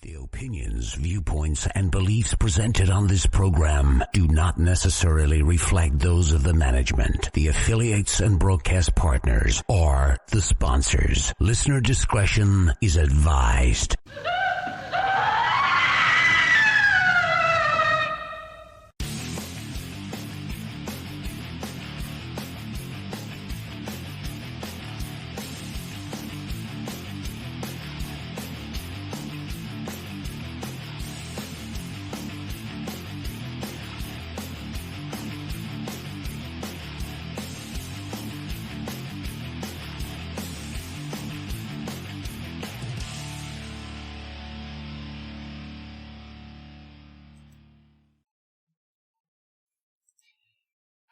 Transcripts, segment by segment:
The opinions, viewpoints, and beliefs presented on this program do not necessarily reflect those of the management, the affiliates and broadcast partners, or the sponsors. Listener discretion is advised.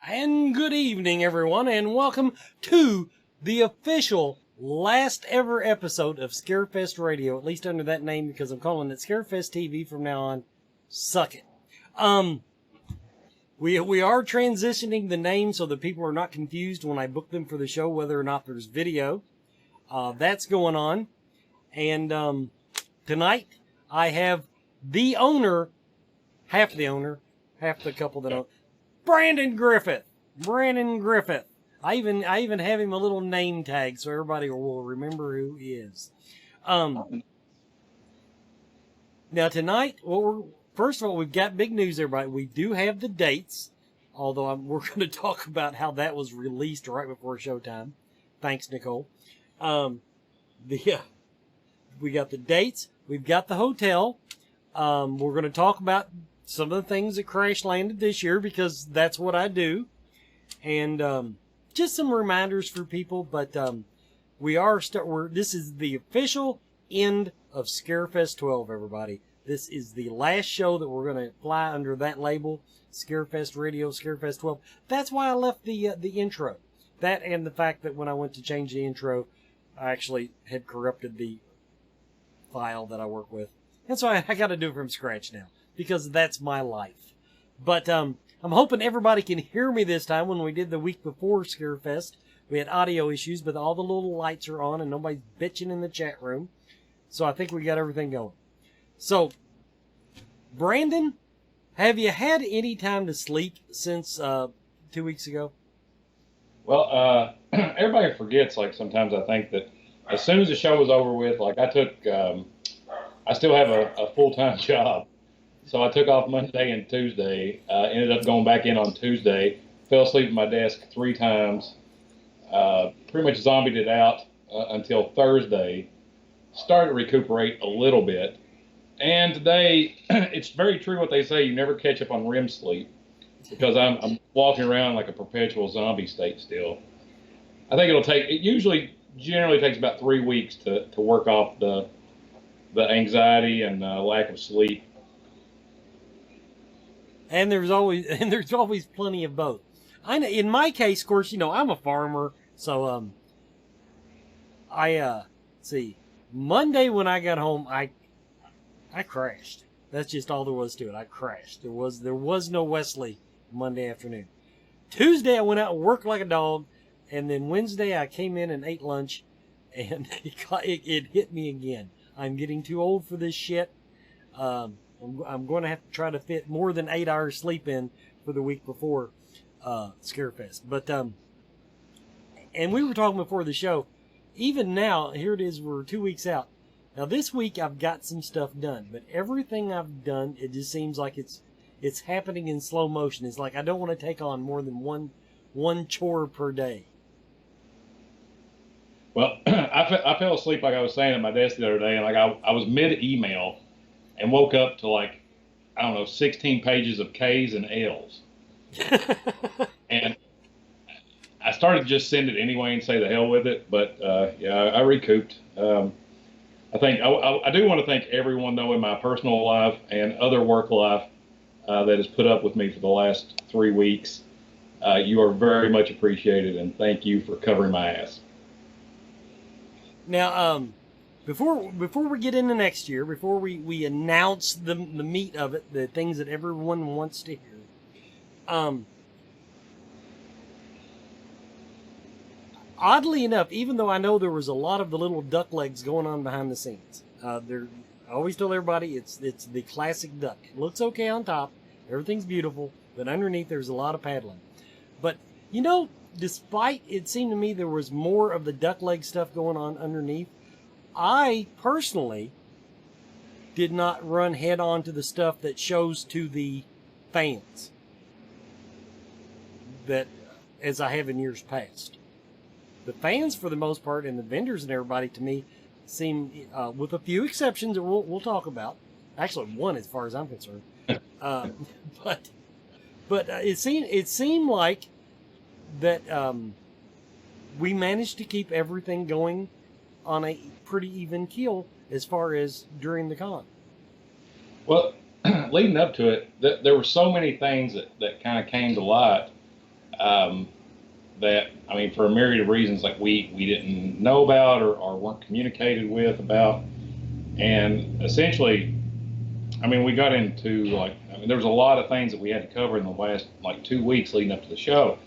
And good evening, everyone, and welcome to the official last ever episode of Scarefest Radio, at least under that name, because I'm calling it Scarefest TV from now on. Suck it. We are transitioning the name so that people are not confused when I book them for the show, whether or not there's video. That's going on. And tonight, I have the owner, half the couple that own, Griffith. Brandon Griffith. I even have him a little name tag so everybody will remember who he is. Now tonight, first of all, we've got big news, everybody. We do have the dates, although we're going to talk about how that was released right before showtime. Thanks, Nicole. We got the dates. We've got the hotel. We're going to talk about some of the things that crash landed this year because that's what I do. And just some reminders for people, but this is the official end of Scarefest 12, everybody. This is the last show that we're going to fly under that label, Scarefest Radio, Scarefest 12. That's why I left the intro. That and the fact that when I went to change the intro, I actually had corrupted the file that I work with. And so I got to do it from scratch now, because that's my life. But I'm hoping everybody can hear me this time. When we did the week before Scarefest, we had audio issues, but all the little lights are on and nobody's bitching in the chat room. So I think we got everything going. So, Brandon, have you had any time to sleep since 2 weeks ago? Well, everybody forgets, like, sometimes I think that as soon as the show was over with, like, I still have a full-time job. So I took off Monday and Tuesday, ended up going back in on Tuesday, fell asleep at my desk 3 times, pretty much zombied it out until Thursday, started to recuperate a little bit. And today, it's very true what they say, you never catch up on REM sleep, because I'm walking around like a perpetual zombie state still. I think it generally takes about 3 weeks to work off the anxiety and lack of sleep. And there's always plenty of both. I know, in my case, of course, I'm a farmer, so Monday when I got home, I crashed. That's just all there was to it. I crashed. There was no Wesley Monday afternoon. Tuesday I went out and worked like a dog, and then Wednesday I came in and ate lunch, and it hit me again. I'm getting too old for this shit. I'm going to have to try to fit more than 8 hours sleep in for the week before Scarefest. But and we were talking before the show. Even now, here it is. We're 2 weeks out. Now this week I've got some stuff done, but everything I've done, it just seems like it's happening in slow motion. It's like I don't want to take on more than one chore per day. Well, I fell asleep, like I was saying, at my desk the other day, and like I was mid-email and woke up to 16 pages of K's and L's. And I started to just send it anyway and say the hell with it, but I recouped. I think I do want to thank everyone, though, in my personal life and other work life that has put up with me for the last 3 weeks. You are very much appreciated, and thank you for covering my ass. Now, before we get into next year, before we announce the meat of it, the things that everyone wants to hear, oddly enough, even though I know there was a lot of the little duck legs going on behind the scenes, I always tell everybody it's the classic duck. It looks okay on top, everything's beautiful, but underneath there's a lot of paddling. But you know, despite it seemed to me there was more of the duck leg stuff going on underneath, I personally did not run head on to the stuff that shows to the fans, that as I have in years past. The fans, for the most part, and the vendors and everybody, to me, seem, with a few exceptions that we'll talk about. Actually, one as far as I'm concerned. But it seemed like that we managed to keep everything going on a pretty even keel as far as during the con. Well, leading up to it, there were so many things that kind of came to light that, I mean, for a myriad of reasons, like we didn't know about or weren't communicated with about. And essentially, I mean, we got into there was a lot of things that we had to cover in the last 2 weeks leading up to the show.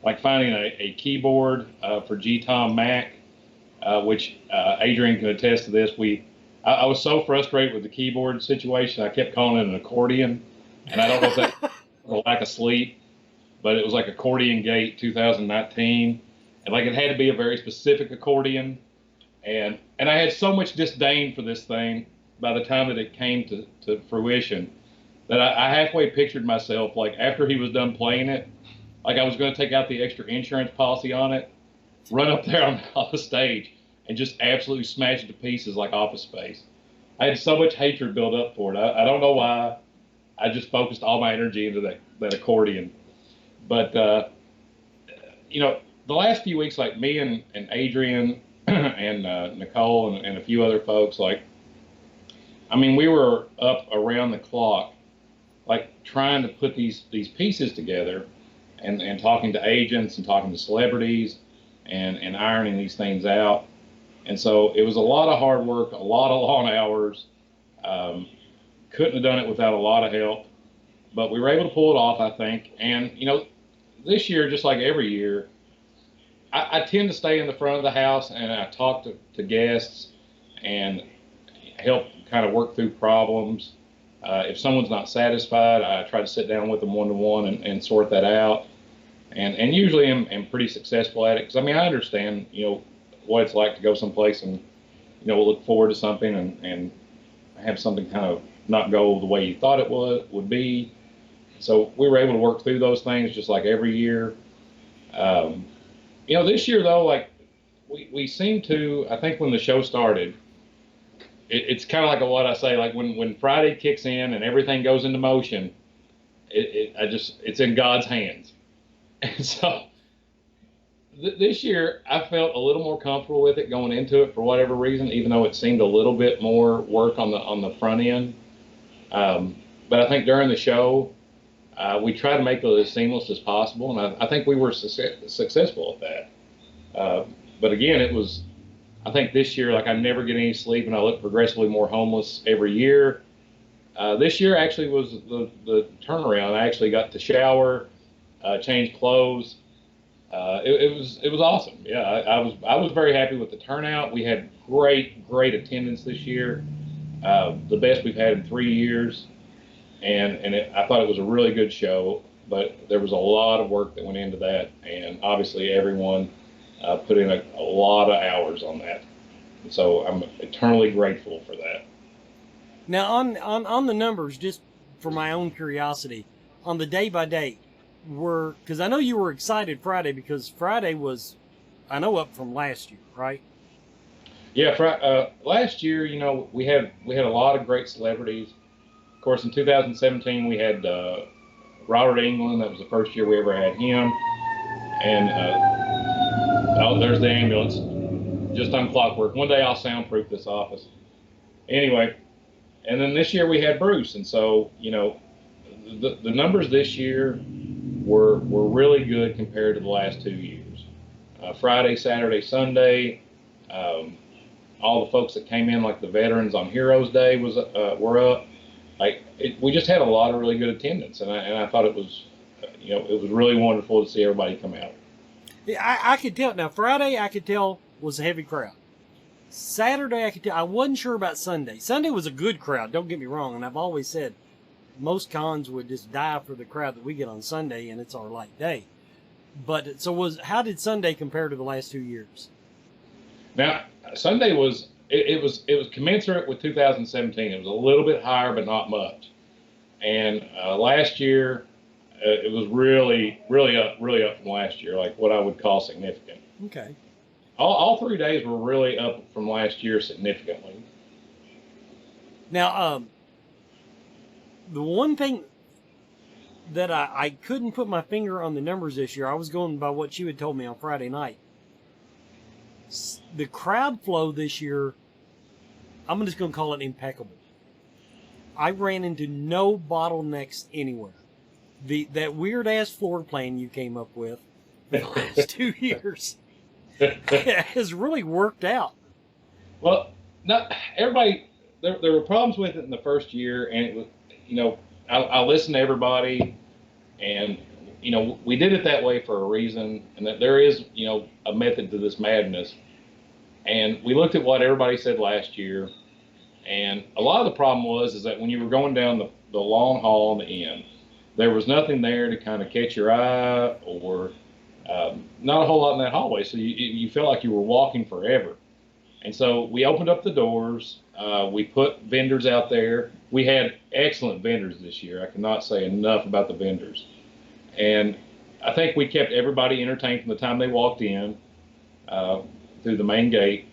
Like finding a keyboard for G-Tom Mac, which Adrian can attest to this. I was so frustrated with the keyboard situation, I kept calling it an accordion. And I don't know if that was a lack of sleep, but it was like Accordion Gate 2019. And it had to be a very specific accordion. And I had so much disdain for this thing by the time that it came to fruition that I halfway pictured myself, after he was done playing it, I was going to take out the extra insurance policy on it, run up there on the stage, and just absolutely smash it to pieces like Office Space. I had so much hatred built up for it. I don't know why. I just focused all my energy into that accordion. But, the last few weeks, me and Adrian and Nicole and a few other folks, we were up around the clock, trying to put these pieces together and talking to agents and talking to celebrities and ironing these things out. And so it was a lot of hard work, a lot of long hours. Couldn't have done it without a lot of help, but we were able to pull it off, I think. And, this year, just like every year, I tend to stay in the front of the house and I talk to guests and help kind of work through problems. If someone's not satisfied, I try to sit down with them one-to-one and sort that out. And usually I'm pretty successful at it. Because, I understand, what it's like to go someplace and, we'll look forward to something and have something kind of not go the way you thought it would be. So we were able to work through those things just like every year. This year, though, we seem to, I think when the show started, it's kind of like what I say, when Friday kicks in and everything goes into motion, it's in God's hands. And so this year, I felt a little more comfortable with it going into it for whatever reason, even though it seemed a little bit more work on the front end. But I think during the show, we tried to make it as seamless as possible, and I think we were successful at that. But again, it was, I think this year, I never get any sleep, and I look progressively more homeless every year. This year actually was the turnaround. I actually got to shower, change clothes. It was awesome. Yeah, I was very happy with the turnout. We had great attendance this year, the best we've had in 3 years, and I thought it was a really good show. But there was a lot of work that went into that, and obviously everyone put in a lot of hours on that. So I'm eternally grateful for that. Now on the numbers, just for my own curiosity, on the day by day, because I know you were excited Friday, because Friday was, I know, up from last year, right? Yeah, last year, we had a lot of great celebrities. Of course, in 2017 we had Robert England. That was the first year we ever had him. And oh, there's the ambulance, just on clockwork. One day I'll soundproof this office. Anyway, and then this year we had Bruce, and so the numbers this year were really good compared to the last 2 years. Friday, Saturday, Sunday, all the folks that came in, like the veterans on Heroes Day, were up. We just had a lot of really good attendance, and I thought it was, it was really wonderful to see everybody come out. Yeah, I could tell. Now Friday, I could tell was a heavy crowd. Saturday, I wasn't sure about Sunday. Sunday was a good crowd, don't get me wrong, and I've always said most cons would just die for the crowd that we get on Sunday, and it's our light day. But how did Sunday compare to the last 2 years? Now, Sunday was commensurate with 2017. It was a little bit higher, but not much. And last year, it was really up from last year, like what I would call significant. Okay. All 3 days were really up from last year significantly. Now, the one thing that I couldn't put my finger on the numbers this year, I was going by what you had told me on Friday night. The crowd flow this year, I'm just going to call it impeccable. I ran into no bottlenecks anywhere. That weird-ass floor plan you came up with the last 2 years has really worked out. Well, not everybody. There were problems with it in the first year, and it was, I listened to everybody, and we did it that way for a reason, and that there is a method to this madness. And we looked at what everybody said last year, and a lot of the problem is that when you were going down the long hall and the end, there was nothing there to kind of catch your eye, or not a whole lot in that hallway, so you felt like you were walking forever. And so we opened up the doors. We put vendors out there. We had excellent vendors this year. I cannot say enough about the vendors. And I think we kept everybody entertained from the time they walked in through the main gate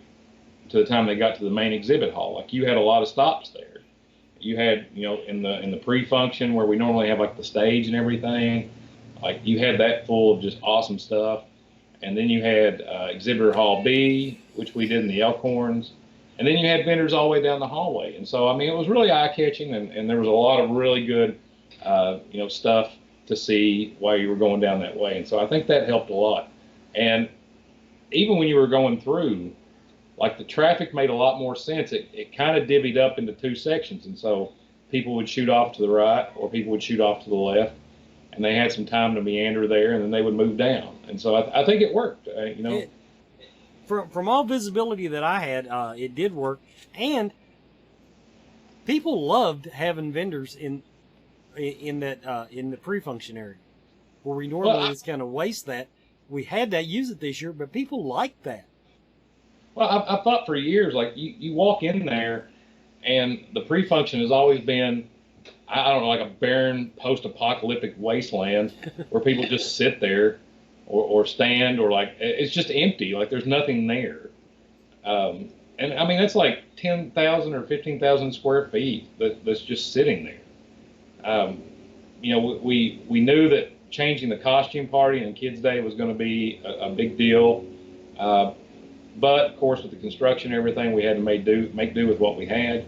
to the time they got to the main exhibit hall. Like, you had a lot of stops there. You had, in the pre-function where we normally have like the stage and everything, like you had that full of just awesome stuff. And then you had exhibitor hall B, which we did in the Elkhorns. And then you had vendors all the way down the hallway. And so, it was really eye-catching, and there was a lot of really good, stuff to see while you were going down that way. And so I think that helped a lot. And even when you were going through, like, the traffic made a lot more sense. It kind of divvied up into two sections. And so people would shoot off to the right, or people would shoot off to the left. And they had some time to meander there, and then they would move down. And so I think it worked, From all visibility that I had, it did work. And people loved having vendors in the pre-function area, where we normally just kind of waste that. We had to use it this year, but people liked that. Well, I thought for years, like, you walk in there, and the pre-function has always been, I don't know, like a barren post-apocalyptic wasteland where people just sit there or stand, or like, it's just empty. Like, there's nothing there. And that's like 10,000 or 15,000 square feet that's just sitting there. We knew that changing the costume party and Kids Day was going to be a big deal. But of course, with the construction and everything, we had to make do with what we had.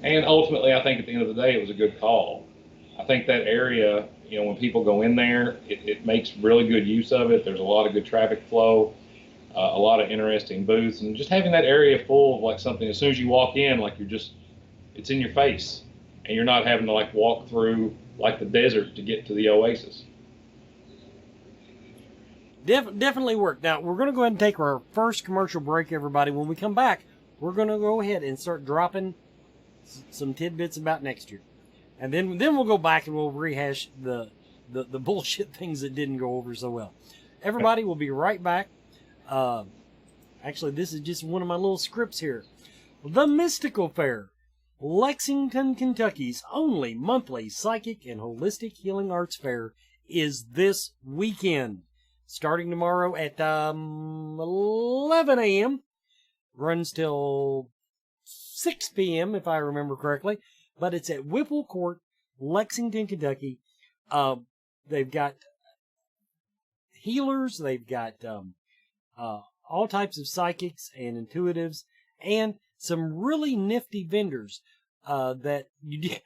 And ultimately, I think at the end of the day, it was a good call. I think that area, when people go in there, it makes really good use of it. There's a lot of good traffic flow, a lot of interesting booths, and just having that area full of like something, as soon as you walk in, like it's in your face, and you're not having to like walk through like the desert to get to the oasis. Definitely worked. Now, we're going to go ahead and take our first commercial break, everybody. When we come back, we're going to go ahead and start dropping some tidbits about next year. And then we'll go back and we'll rehash the bullshit things that didn't go over so well. Everybody, we'll be right back. Actually, this is just one of my little scripts here. The Mystical Fair, Lexington, Kentucky's only monthly psychic and holistic healing arts fair, is this weekend. Starting tomorrow at 11 a.m. Runs till 6 p.m. if I remember correctly. But it's at Whipple Court, Lexington, Kentucky. They've got healers. They've got all types of psychics and intuitives, and some really nifty vendors that you did.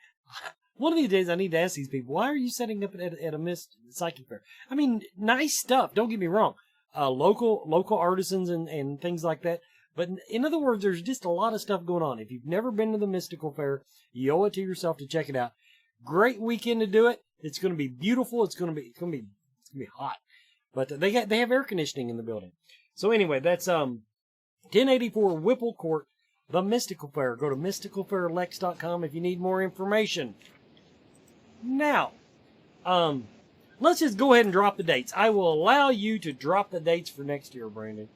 One of these days, I need to ask these people, why are you setting up at a psychic fair? I mean, nice stuff. Don't get me wrong. Local artisans and things like that. But in other words, there's just a lot of stuff going on. If you've never been to the Mystical Fair, you owe it to yourself to check it out. Great weekend to do it. It's going to be beautiful. It's going to be hot. But they have air conditioning in the building. So anyway, that's 1084 Whipple Court, the Mystical Fair. Go to mysticalfairlex.com if you need more information. Now, let's just go ahead and drop the dates. I will allow you to drop the dates for next year, Brandon.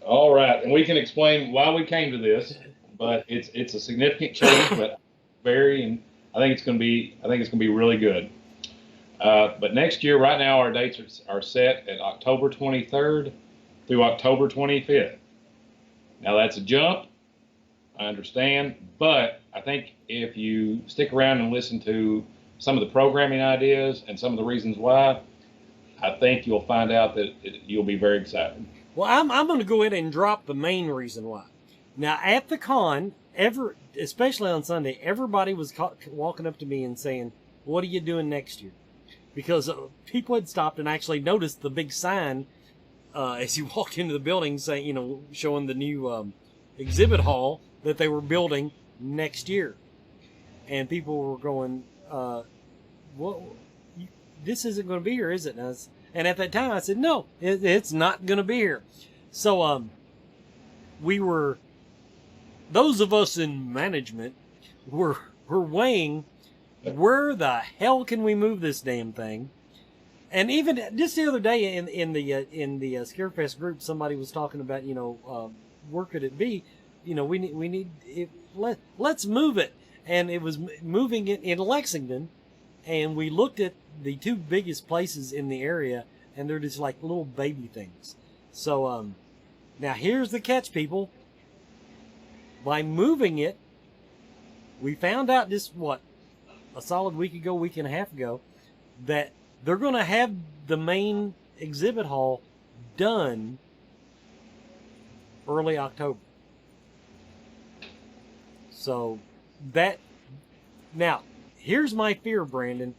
All right, and we can explain why we came to this, but it's a significant change, but and I think it's going to be really good. But next year, right now, our dates are set at October 23rd through October 25th. Now that's a jump, I understand, but I think if you stick around and listen to some of the programming ideas and some of the reasons why, I think you'll find out that you'll be very excited. Well, I'm going to go ahead and drop the main reason why. Now, at the con, especially on Sunday, everybody was walking up to me and saying, "What are you doing next year?" Because people had stopped and actually noticed the big sign as you walked into the building, saying, showing the new exhibit hall that they were building next year, and people were going, "What? This isn't going to be here, is it?" And at that time, I said, "No, it's not going to be here." So, those of us in management were weighing, where the hell can we move this damn thing? And even just the other day in the Scarefest group, somebody was talking about, where could it be? Let's move it. And it was moving it in Lexington. And we looked at the two biggest places in the area, and they're just like little baby things. So, now here's the catch, people. By moving it, we found out just, a solid week and a half ago, that they're going to have the main exhibit hall done early October. So, now, here's my fear, Brandon.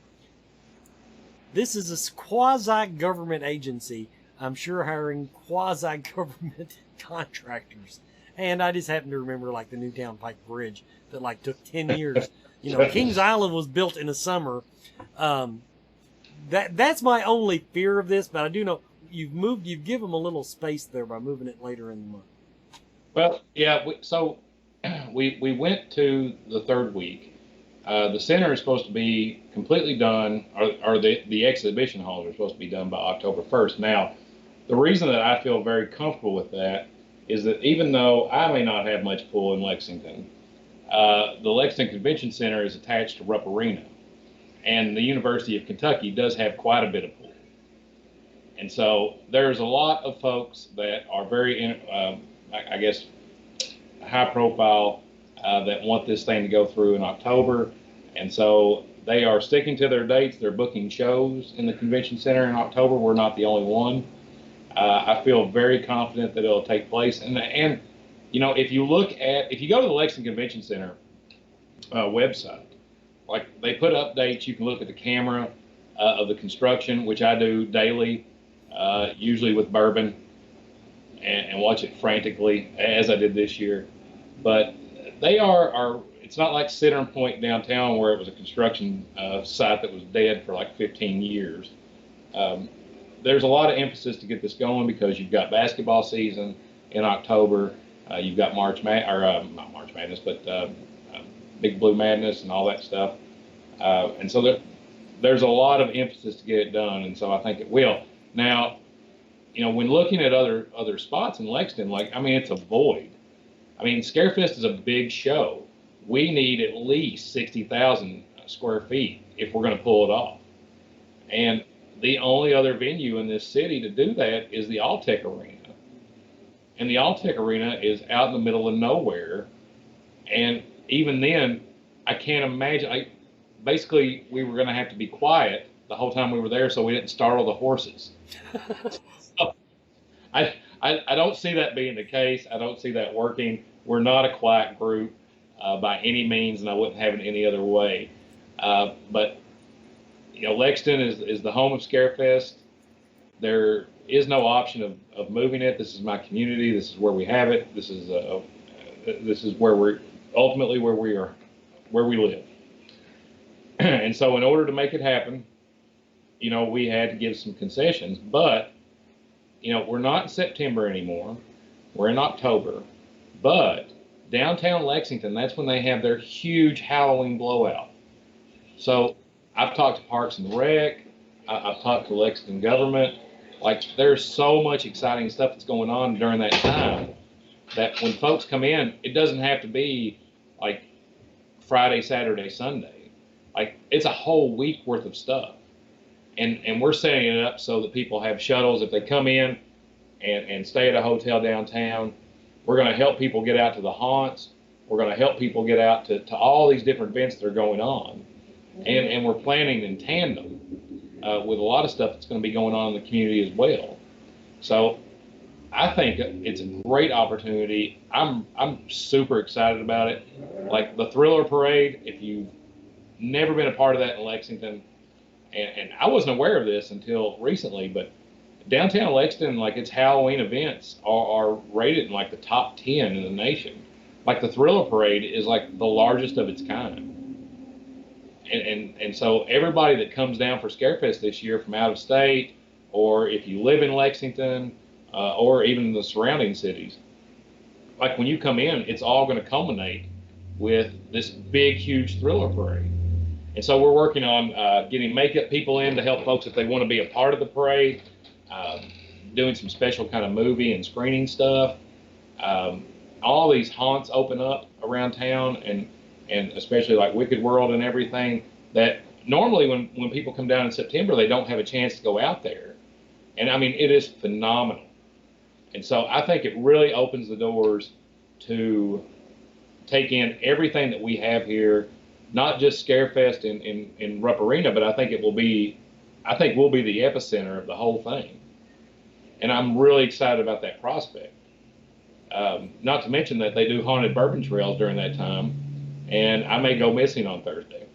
This is a quasi-government agency. I'm sure hiring quasi-government contractors. And I just happen to remember, the Newtown Pike Bridge that, took 10 years. Kings Island was built in a summer. That's my only fear of this, but I do know you've given them a little space there by moving it later in the month. Well, yeah, we went to the third week. The center is supposed to be completely done, or the exhibition halls are supposed to be done by October 1st. Now, the reason that I feel very comfortable with that is that even though I may not have much pull in Lexington, the Lexington Convention Center is attached to Rupp Arena, and the University of Kentucky does have quite a bit of pull. And so there's a lot of folks that are very, high profile, that want this thing to go through in October. And so they are sticking to their dates. They're booking shows in the convention center in October. We're not the only one. I feel very confident that it'll take place. And if you go to the Lexington Convention Center website, they put updates. You can look at the camera of the construction, which I do daily, usually with bourbon, and watch it frantically, as I did this year. But they it's not like Center Point downtown where it was a construction site that was dead for 15 years. There's a lot of emphasis to get this going because you've got basketball season in October. You've got not March Madness, but Big Blue Madness and all that stuff. And so there's a lot of emphasis to get it done, and so I think it will. Now, when looking at other spots in Lexington, it's a void. Scarefest is a big show. We need at least 60,000 square feet if we're going to pull it off. And the only other venue in this city to do that is the Alltech Arena. And the Alltech Arena is out in the middle of nowhere. And even then, I can't imagine. Basically, we were going to have to be quiet the whole time we were there so we didn't startle the horses. So, I don't see that being the case. I don't see that working. We're not a quiet group by any means, and I wouldn't have it any other way. But Lexington is the home of Scarefest. There is no option of moving it. This is my community. This is where we have it. This is where we're ultimately where we live. And so, in order to make it happen, we had to give some concessions. But we're not in September anymore. We're in October. But downtown Lexington, that's when they have their huge Halloween blowout. So I've talked to Parks and Rec. I've talked to Lexington government. Like, there's so much exciting stuff that's going on during that time that when folks come in, it doesn't have to be like Friday, Saturday, Sunday. Like, it's a whole week worth of stuff. And we're setting it up so that people have shuttles. If they come in and stay at a hotel downtown, we're going to help people get out to the haunts. We're going to help people get out to all these different events that are going on. And we're planning in tandem with a lot of stuff that's going to be going on in the community as well. So I think it's a great opportunity. I'm super excited about it. Like the Thriller Parade, if you've never been a part of that in Lexington, and I wasn't aware of this until recently, but downtown Lexington, like its Halloween events are rated in like the top 10 in the nation. Like the Thriller Parade is like the largest of its kind. And so everybody that comes down for Scarefest this year from out of state, or if you live in Lexington, or even the surrounding cities, like when you come in, it's all going to culminate with this big, huge Thriller Parade. And so we're working on getting makeup people in to help folks if they want to be a part of the parade, doing some special kind of movie and screening stuff. All these haunts open up around town, and especially like Wicked World and everything, that normally when people come down in September, they don't have a chance to go out there. And I mean, it is phenomenal. And so I think it really opens the doors to take in everything that we have here, not just Scarefest in Rupp Arena, but I think we'll be the epicenter of the whole thing. And I'm really excited about that prospect. Not to mention that they do haunted bourbon trails during that time, and I may go missing on Thursday.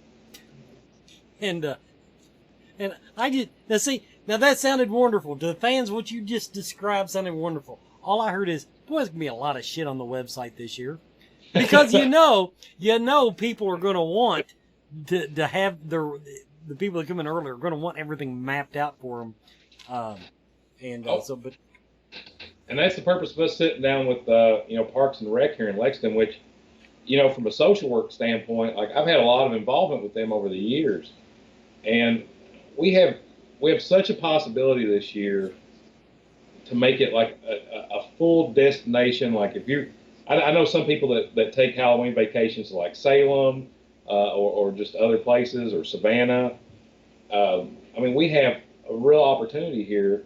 And I just now that sounded wonderful. To the fans, what you just described sounded wonderful. All I heard is, boy, there's gonna be a lot of shit on the website this year, because you know people are gonna want to have the people that come in earlier are gonna want everything mapped out for them, and that's the purpose of us sitting down with Parks and Rec here in Lexington, which, from a social work standpoint, like I've had a lot of involvement with them over the years, and we have such a possibility this year to make it like a full destination. Like I know some people that take Halloween vacations to like Salem or just other places, or Savannah. I mean, we have a real opportunity here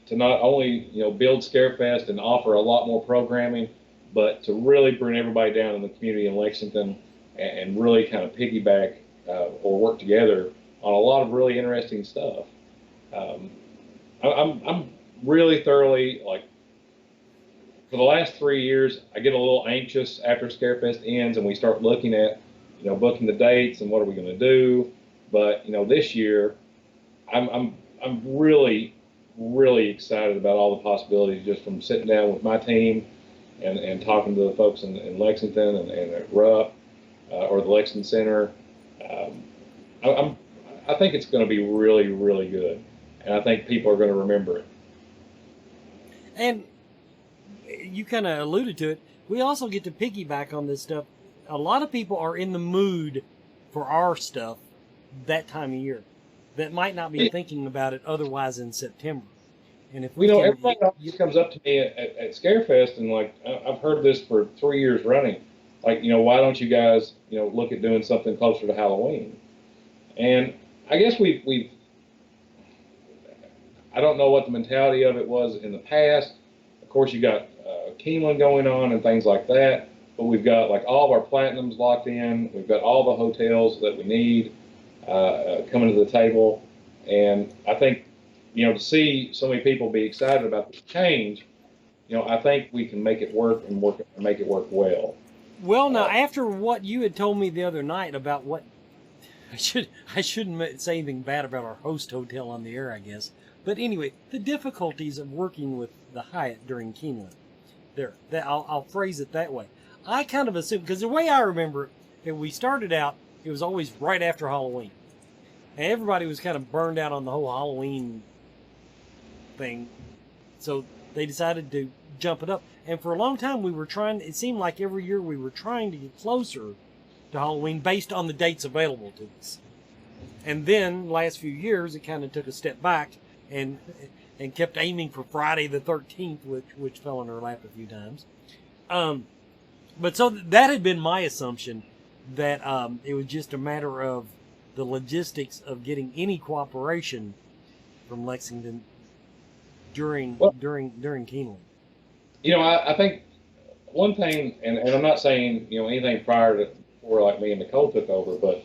to not only build Scarefest and offer a lot more programming, but to really bring everybody down in the community in Lexington and really kind of piggyback or work together on a lot of really interesting stuff. I'm really thoroughly, like, for the last 3 years, I get a little anxious after Scarefest ends and we start looking at, booking the dates and what are we going to do. But, this year, I'm really, really excited about all the possibilities just from sitting down with my team and talking to the folks in Lexington and at Rupp or the Lexington Center. I think it's going to be really, really good. And I think people are going to remember it. And you kind of alluded to it. We also get to piggyback on this stuff. A lot of people are in the mood for our stuff that time of year that might not be thinking about it otherwise in September. And if everybody always comes up to me at Scarefest and like, I've heard this for 3 years running. Like, why don't you guys, look at doing something closer to Halloween? And I guess I don't know what the mentality of it was in the past. Of course, you got Keeneland going on and things like that, but we've got like all of our platinums locked in. We've got all the hotels that we need coming to the table. And I think, to see so many people be excited about this change, I think we can make it work and make it work well. Well, now, after what you had told me the other night about what I shouldn't say anything bad about our host hotel on the air, I guess. But anyway, the difficulties of working with the Hyatt during Keeneland. I'll phrase it that way. I kind of assume, because the way I remember it, we started out, it was always right after Halloween. And everybody was kind of burned out on the whole Halloween thing. So they decided to jump it up. And for a long time, it seemed like every year we were trying to get closer to Halloween based on the dates available to us. And then, last few years, it kind of took a step back and kept aiming for Friday the 13th, which fell in our lap a few times. But so that had been my assumption, that it was just a matter of the logistics of getting any cooperation from Lexington during Keeneland. I think one thing, and I'm not saying anything before like me and Nicole took over, but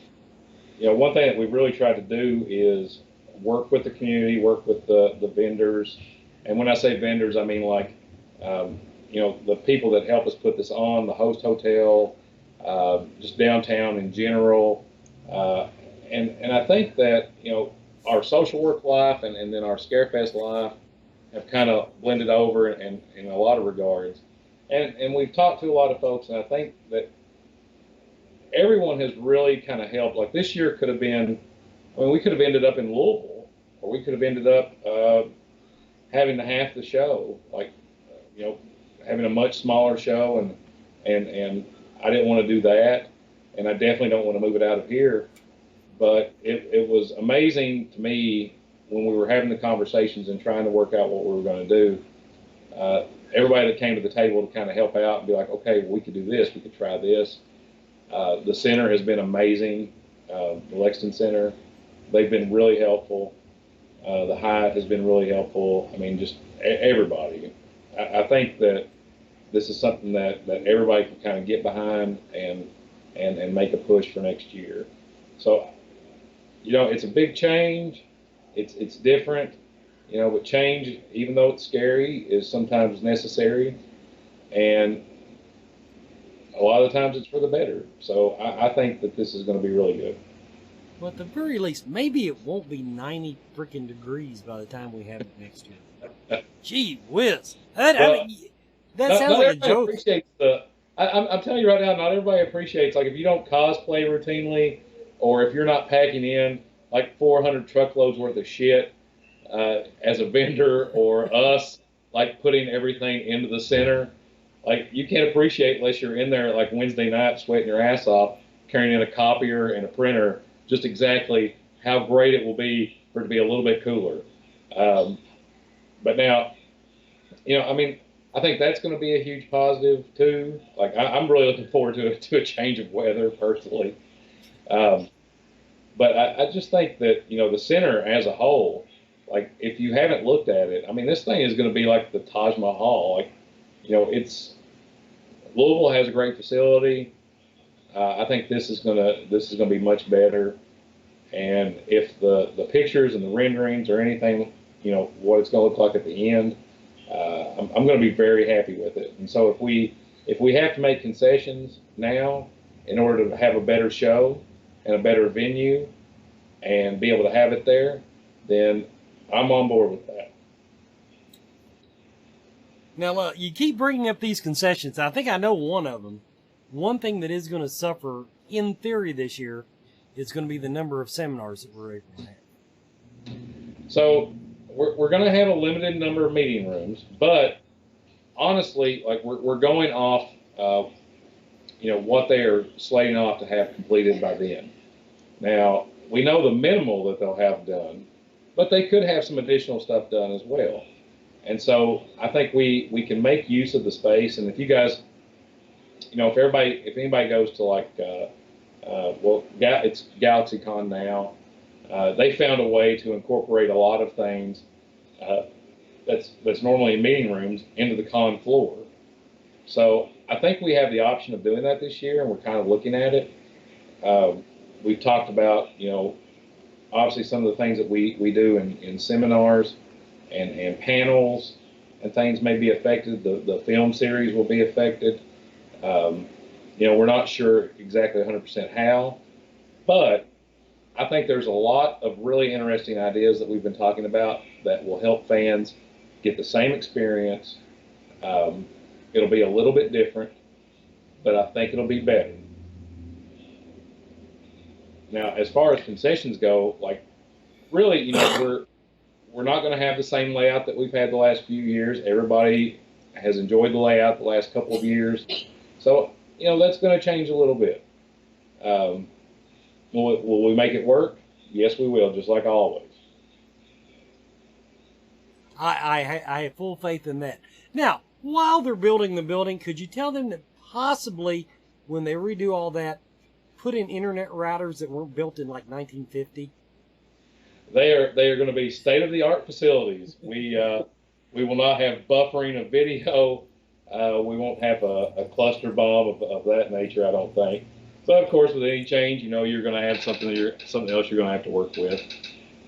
one thing that we've really tried to do is work with the community, work with the vendors, and when I say vendors, I mean like the people that help us put this on, the host hotel, just downtown in general, and I think that our social work life and then our Scarefest life have kind of blended over in a lot of regards. And we've talked to a lot of folks, and I think that everyone has really kind of helped. Like this year could have been, we could have ended up in Louisville, or we could have ended up having half the show, like, having a much smaller show, and I didn't want to do that, and I definitely don't want to move it out of here. But it was amazing to me when we were having the conversations and trying to work out what we were going to do. Everybody that came to the table to kind of help out and be like, okay, well, we could do this, we could try this. The center has been amazing, the Lexington Center. They've been really helpful. The Hyatt has been really helpful. I mean, just everybody. I think that this is something that everybody can kind of get behind and make a push for next year. So, it's a big change. It's different, but change, even though it's scary, is sometimes necessary. And a lot of the times it's for the better. So I think that this is going to be really good. Well, at the very least, maybe it won't be 90 freaking degrees by the time we have it next year. Gee whiz. That sounds like a joke. I'm telling you right now, not everybody appreciates, like, if you don't cosplay routinely, or if you're not packing in like 400 truckloads worth of shit as a vendor, or us, like, putting everything into the center, like, you can't appreciate unless you're in there like Wednesday night sweating your ass off, carrying in a copier and a printer, just exactly how great it will be for it to be a little bit cooler. But now, I think that's going to be a huge positive too. Like, I'm really looking forward to a change of weather personally. But I just think that, the center as a whole, like, if you haven't looked at it, I mean, this thing is going to be like the Taj Mahal. Like, Louisville has a great facility. I think this is gonna be much better. And if the pictures and the renderings or anything, what it's gonna look like at the end, I'm gonna be very happy with it. And so if we have to make concessions now in order to have a better show and a better venue and be able to have it there, then I'm on board with that. Now, you keep bringing up these concessions. I think I know one of them. One thing that is going to suffer, in theory, this year is going to be the number of seminars that we're able to have. So we're going to have a limited number of meeting rooms, but honestly, like, we're going off, what they are slating off to have completed by then. Now, we know the minimal that they'll have done, but they could have some additional stuff done as well. And so I think we can make use of the space. And if you guys, if anybody goes to like, it's GalaxyCon now, they found a way to incorporate a lot of things that's normally in meeting rooms into the con floor. So I think we have the option of doing that this year, and we're kind of looking at it. We've talked about, obviously some of the things that we do in seminars and panels and things may be affected. The film series will be affected. We're not sure exactly 100% how, but I think there's a lot of really interesting ideas that we've been talking about that will help fans get the same experience. It'll be a little bit different, but I think it'll be better. Now, as far as concessions go, like, really, we're not going to have the same layout that we've had the last few years. Everybody has enjoyed the layout the last couple of years. So, that's going to change a little bit. Will we make it work? Yes, we will, just like always. I have full faith in that. Now, while they're building the building, could you tell them that possibly when they redo all that, put in internet routers that weren't built in like 1950? They are going to be state-of-the-art facilities. We will not have buffering of video. We won't have a cluster bomb of that nature, I don't think. So, of course, with any change, you're going to have something else you're going to have to work with.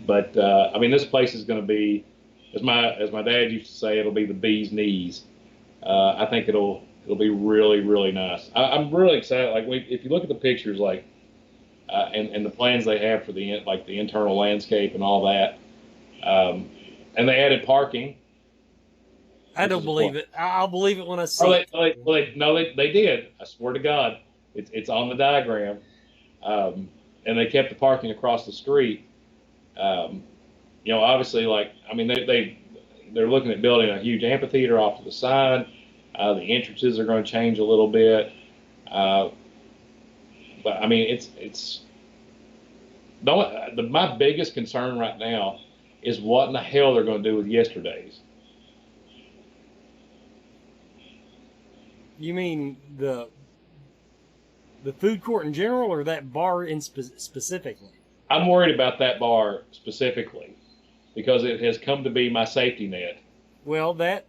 But this place is going to be, as my dad used to say, it'll be the bee's knees. I think it'll be really, really nice. I'm really excited. Like if you look at the pictures, and the plans they have for the internal landscape and all that, and they added parking. I don't believe it. I'll believe it when I see it. They did. I swear to God, it's on the diagram, and they kept the parking across the street. Obviously, they're looking at building a huge amphitheater off to the side. The entrances are going to change a little bit. But it's my biggest concern right now is what in the hell they're going to do with yesterday's. You mean the food court in general, or that bar in specifically? I'm worried about that bar specifically because it has come to be my safety net. Well, the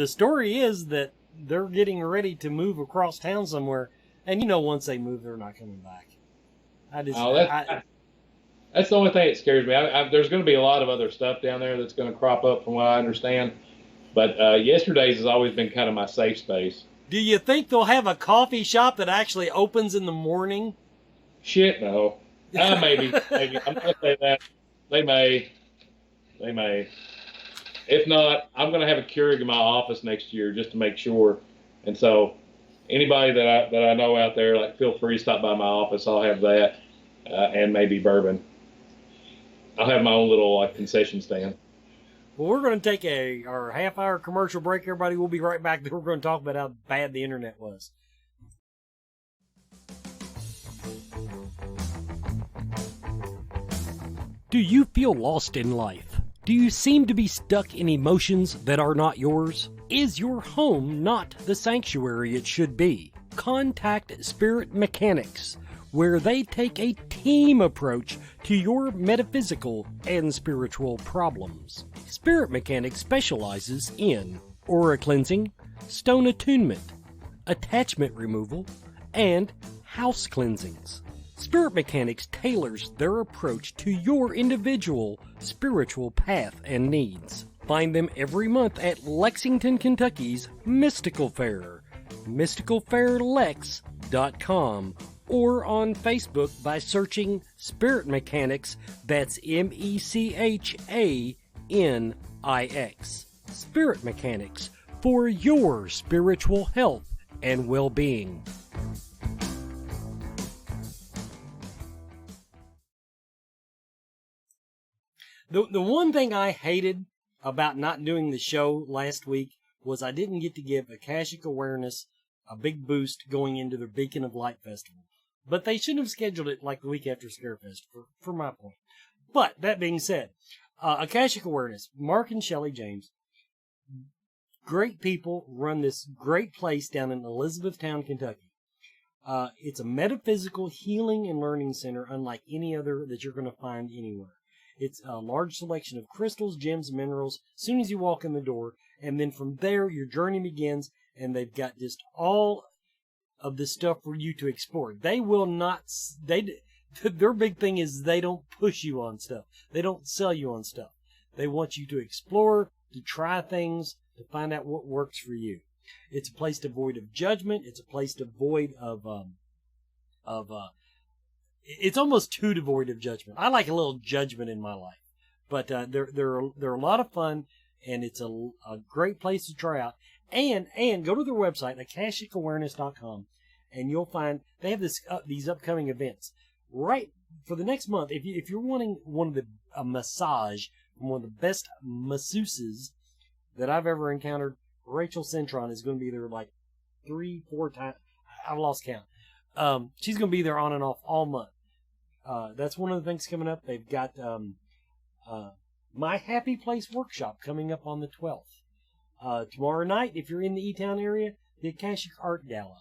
story is that they're getting ready to move across town somewhere, and once they move, they're not coming back. That's the only thing that scares me. There's going to be a lot of other stuff down there that's going to crop up, from what I understand. But yesterday's has always been kind of my safe space. Do you think they'll have a coffee shop that actually opens in the morning? Shit, no. Maybe. I'm going to say that. They may. If not, I'm going to have a Keurig in my office next year just to make sure. And so anybody that I know out there, feel free to stop by my office. I'll have that and maybe bourbon. I'll have my own little concession stand. Well, we're going to take our half-hour commercial break, everybody. We'll be right back. We're going to talk about how bad the internet was. Do you feel lost in life? Do you seem to be stuck in emotions that are not yours? Is your home not the sanctuary it should be? Contact Spirit Mechanics, where they take a team approach to your metaphysical and spiritual problems. Spirit Mechanics specializes in aura cleansing, stone attunement, attachment removal, and house cleansings. Spirit Mechanics tailors their approach to your individual spiritual path and needs. Find them every month at Lexington, Kentucky's Mystical Fair, mysticalfairlex.com, or on Facebook by searching Spirit Mechanics, that's MECHANIX. Spirit Mechanics, for your spiritual health and well-being. The one thing I hated about not doing the show last week was I didn't get to give Akashic Awareness a big boost going into their Beacon of Light Festival. But they shouldn't have scheduled it like the week after Scarefest, for my point. But, that being said, Akashic Awareness, Mark and Shelley James, great people, run this great place down in Elizabethtown, Kentucky. It's a metaphysical healing and learning center unlike any other that you're going to find anywhere. It's a large selection of crystals, gems, minerals, as soon as you walk in the door. And then from there, your journey begins, and they've got just all of this stuff for you to explore. They will not, their big thing is they don't push you on stuff. They don't sell you on stuff. They want you to explore, to try things, to find out what works for you. It's a place devoid of judgment. It's a place devoid of it's almost too devoid of judgment. I like a little judgment in my life, but they're a lot of fun, and it's a great place to try out. And go to their website, akashicawareness.com, and you'll find they have these upcoming events right for the next month. If you're wanting a massage from one of the best masseuses that I've ever encountered, Rachel Centron is going to be there like 3-4 times. I've lost count. She's going to be there on and off all month. That's one of the things coming up. They've got My Happy Place workshop coming up on the 12th. Tomorrow night, if you're in the E-Town area, the Akashic Art Gala.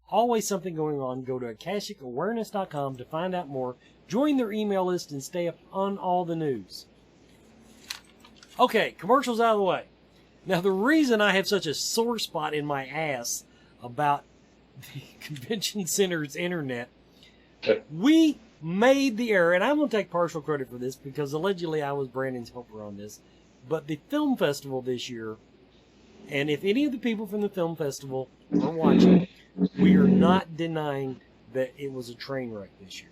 Always something going on. Go to AkashicAwareness.com to find out more. Join their email list and stay up on all the news. Okay, commercials out of the way. Now, the reason I have such a sore spot in my ass about the convention center's internet, we made the error, and I'm going to take partial credit for this because allegedly I was Brandon's helper on this, but the film festival this year, and if any of the people from the film festival are watching, we are not denying that it was a train wreck this year.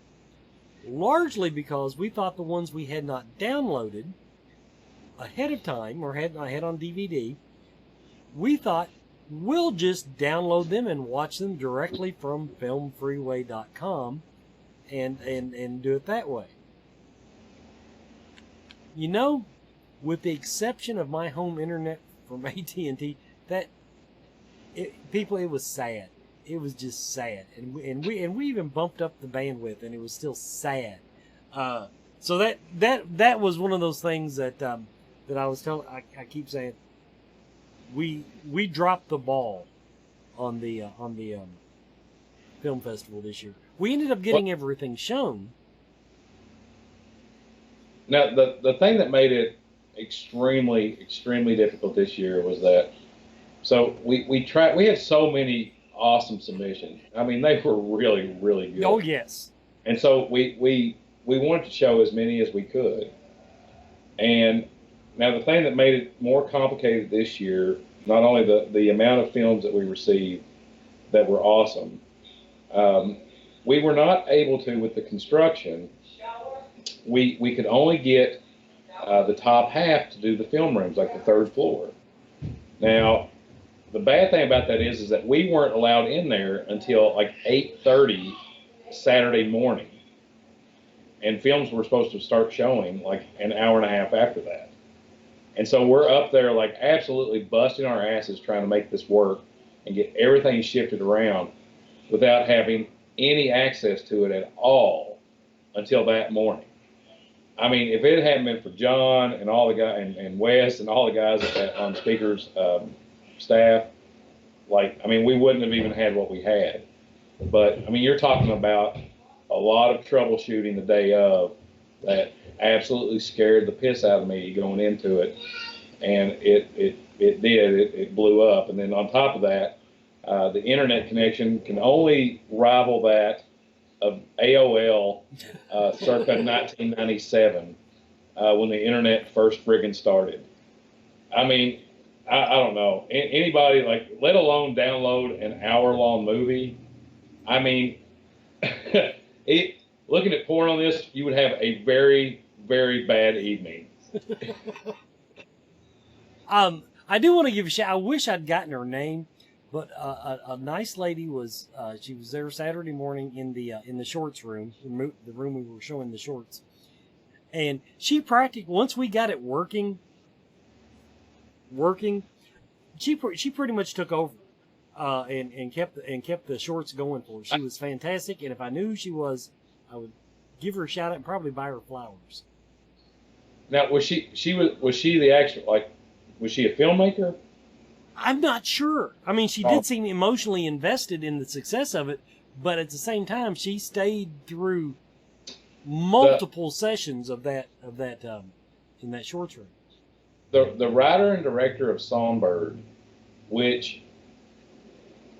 Largely because we thought the ones we had not downloaded ahead of time or had on DVD, we thought we'll just download them and watch them directly from filmfreeway.com and do it that way. You know, with the exception of my home internet from AT&T, it was sad. It was just sad, and we even bumped up the bandwidth, and it was still sad. So that was one of those things that I was telling. I keep saying we dropped the ball on the film festival this year. We ended up getting everything shown. Now, the thing that made it extremely difficult this year was that, so we had so many awesome submissions. I mean, they were really good. Oh yes. And so we wanted to show as many as we could. And now the thing that made it more complicated this year, not only the amount of films that we received that were awesome, we were not able to, with the construction, we could only get the top half to do the film rooms, like the third floor. Now, the bad thing about that is that we weren't allowed in there until like 8:30 Saturday morning. And films were supposed to start showing like an hour and a half after that. And so we're up there like absolutely busting our asses trying to make this work and get everything shifted around without having any access to it at all until that morning. I mean, if it hadn't been for John and all the guys and Wes and all the guys on speakers staff, we wouldn't have even had what we had. But I mean, you're talking about a lot of troubleshooting the day of that absolutely scared the piss out of me going into it, and it blew up. And then on top of that, the internet connection can only rival that of AOL circa 1997 when the internet first friggin' started. I mean, I don't know. Anybody, let alone download an hour-long movie. I mean, looking at porn on this, you would have a very, very bad evening. I do want to give a shout. I wish I'd gotten her name, but a nice lady was. She was there Saturday morning in the shorts room, the room we were showing the shorts, and she practically, once we got it working. She pretty much took over, and kept the shorts going for her. She was fantastic, and if I knew who she was, I would give her a shout out and probably buy her flowers. Now, was she the actual, was she a filmmaker? I'm not sure. I mean, she did seem emotionally invested in the success of it, but at the same time, she stayed through multiple sessions of that in that shorts room. The writer and director of Songbird, which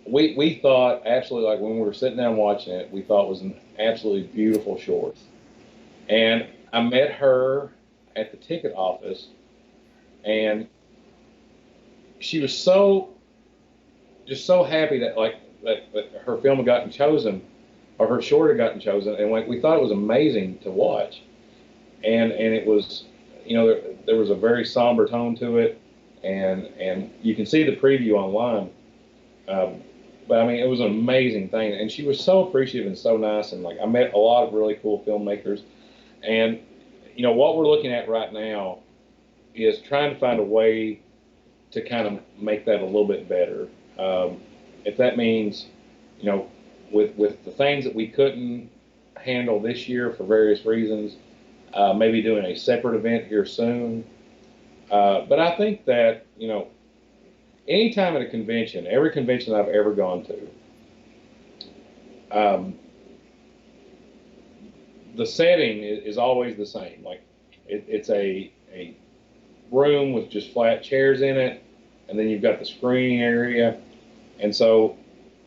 we thought absolutely, when we were sitting down watching it, we thought was an absolutely beautiful short. And I met her at the ticket office, and she was so happy that that her film had gotten chosen, or her short had gotten chosen, and we thought it was amazing to watch. And it was, there was a very somber tone to it, and you can see the preview online. But I mean, it was an amazing thing, and she was so appreciative and so nice, and I met a lot of really cool filmmakers, and what we're looking at right now is trying to find a way to kind of make that a little bit better. If that means, you know, with the things that we couldn't handle this year for various reasons, maybe doing a separate event here soon. But I think that, you know, anytime at a convention, every convention I've ever gone to, the setting is always the same. Like it's a room with just flat chairs in it, and then you've got the screening area. And so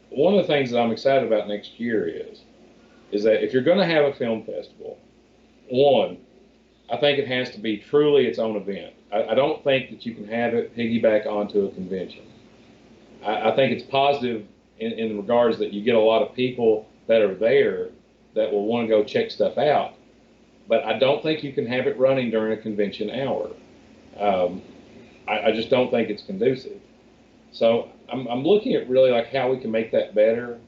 one of the things that I'm excited about next year is that if you're going to have a film festival, one, I think it has to be truly its own event. I don't think that you can have it piggyback onto a convention. I think it's positive in regards that you get a lot of people that are there that will want to go check stuff out, but I don't think you can have it running during a convention hour. I just don't think it's conducive. So I'm looking at really like how we can make that better.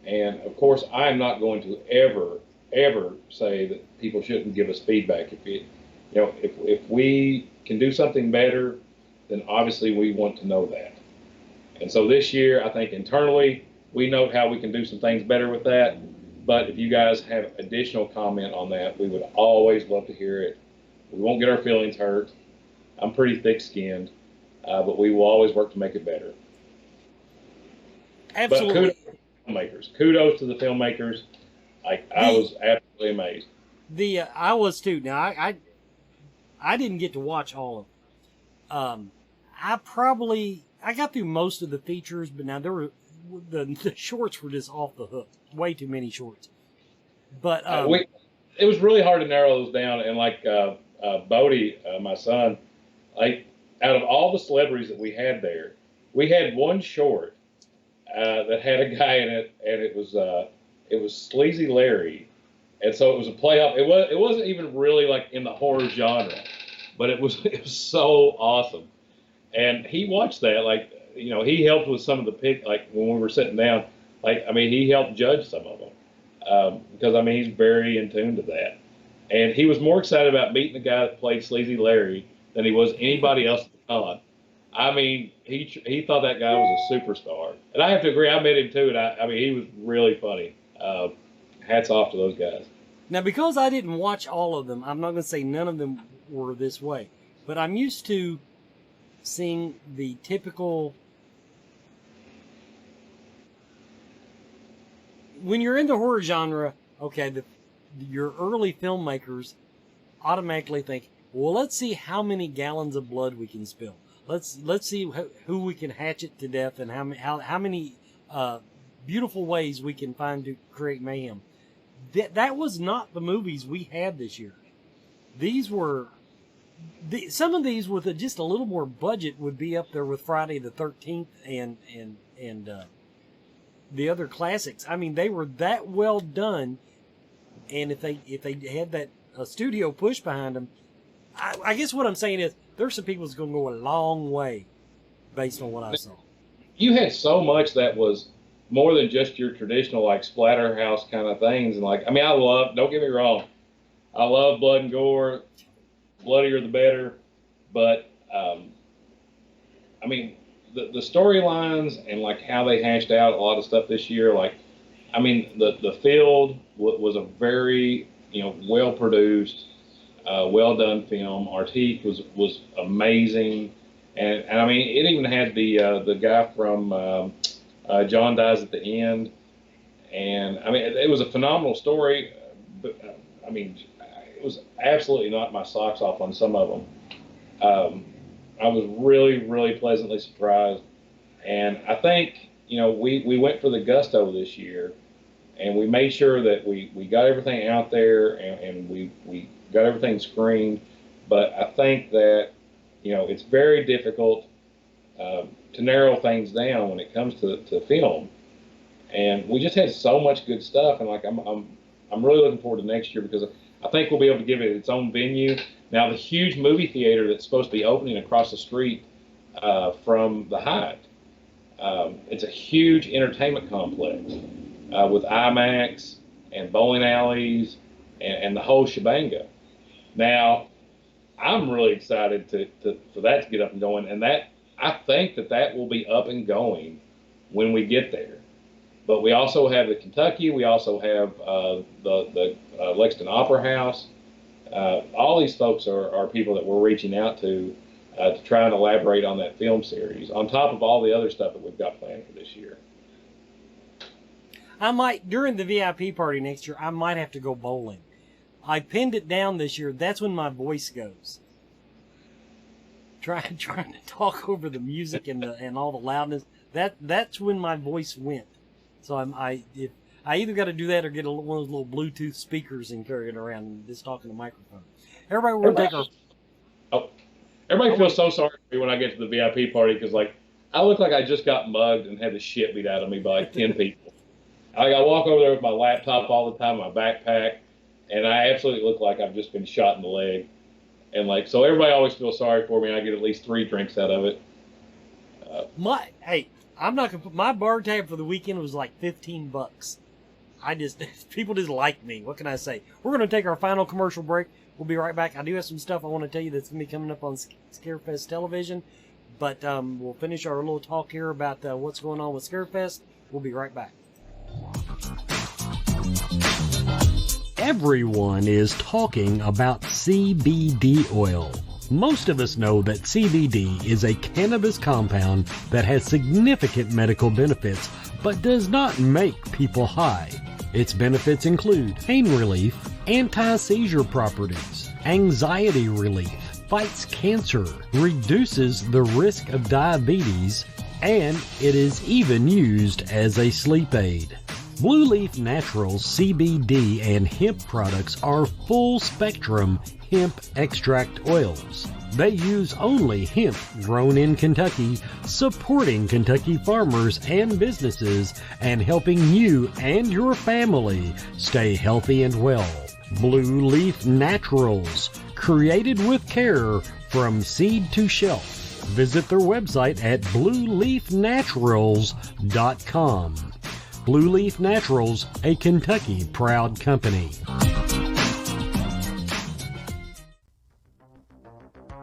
And of course, I'm not going to ever say that people shouldn't give us feedback. If we can do something better, then obviously we want to know that. And so this year, I think internally, we know how we can do some things better with that. But if you guys have additional comment on that, we would always love to hear it. We won't get our feelings hurt. I'm pretty thick-skinned, but we will always work to make it better. Absolutely. But kudos to the filmmakers. I was absolutely amazed. I was too. Now I didn't get to watch all of them. I got through most of the features, but now the shorts were just off the hook. Way too many shorts. But it was really hard to narrow those down. And like Bodie, my son, like out of all the celebrities that we had there, we had one short that had a guy in it, and it was Sleazy Larry, and so it was a playoff. It wasn't even really like in the horror genre, but it was so awesome. And he watched that, like, you know, he helped with some of the pick, like when we were sitting down, like, I mean, he helped judge some of them because I mean he's very in tune to that, and he was more excited about meeting the guy that played Sleazy Larry than he was anybody else at the con. I mean, he thought that guy was a superstar, and I have to agree. I met him too, and I mean, he was really funny. Hats off to those guys. Now, because I didn't watch all of them, I'm not going to say none of them were this way, but I'm used to seeing the typical. When you're in the horror genre, okay, your early filmmakers automatically think, well, let's see how many gallons of blood we can spill. Let's see who we can hatchet to death and how many beautiful ways we can find to create mayhem. That was not the movies we had this year. These were some of these with just a little more budget would be up there with Friday the 13th and the other classics. I mean, they were that well done, and if they had that studio push behind them, I guess what I'm saying is there's some people that's going to go a long way based on what I saw. You had so much that was more than just your traditional like splatterhouse kind of things, and like, I mean, don't get me wrong, I love blood and gore, bloodier the better, but I mean, the storylines and like how they hashed out a lot of stuff this year, like, I mean, the Field was a very, you know, well produced, well done film. Artique was amazing, and I mean, it even had the guy from John Dies at the End, and I mean, it was a phenomenal story, but I mean, it was absolutely knocked my socks off on some of them. I was really, really pleasantly surprised, and I think, you know, we went for the gusto this year, and we made sure that we got everything out there, and we got everything screened. But I think that, you know, it's very difficult to narrow things down when it comes to film, and we just had so much good stuff, and like I'm really looking forward to next year because I think we'll be able to give it its own venue. Now, the huge movie theater that's supposed to be opening across the street from the Hyatt, it's a huge entertainment complex with IMAX and bowling alleys and the whole shebanga. Now, I'm really excited for that to get up and going, and that I think that will be up and going when we get there. But we also have the Kentucky. We also have the Lexington Opera House. All these folks are people that we're reaching out to try and elaborate on that film series, on top of all the other stuff that we've got planned for this year. I might, during the VIP party next year, I might have to go bowling. I pinned it down this year. That's when my voice goes. Trying to talk over the music and all the loudness. That's when my voice went. So I either got to do that or get one of those little Bluetooth speakers and carry it around and just talk in the microphone. Everybody, we're going to take our... Everybody feels so sorry for me when I get to the VIP party because, like, I look like I just got mugged and had the shit beat out of me by like 10 people. I walk over there with my laptop all the time, my backpack, and I absolutely look like I've just been shot in the leg. And, like, so everybody always feels sorry for me, and I get at least 3 drinks out of it. I'm not gonna put my bar tab for the weekend was like $15. People just like me. What can I say? We're gonna take our final commercial break. We'll be right back. I do have some stuff I want to tell you that's gonna be coming up on Scarefest television, but we'll finish our little talk here about what's going on with Scarefest. We'll be right back. Everyone is talking about CBD oil. Most of us know that CBD is a cannabis compound that has significant medical benefits, but does not make people high. Its benefits include pain relief, anti-seizure properties, anxiety relief, fights cancer, reduces the risk of diabetes, and it is even used as a sleep aid. Blue Leaf Naturals CBD and hemp products are full-spectrum hemp extract oils. They use only hemp grown in Kentucky, supporting Kentucky farmers and businesses and helping you and your family stay healthy and well. Blue Leaf Naturals, created with care from seed to shelf. Visit their website at blueleafnaturals.com. Blue Leaf Naturals, a Kentucky proud company.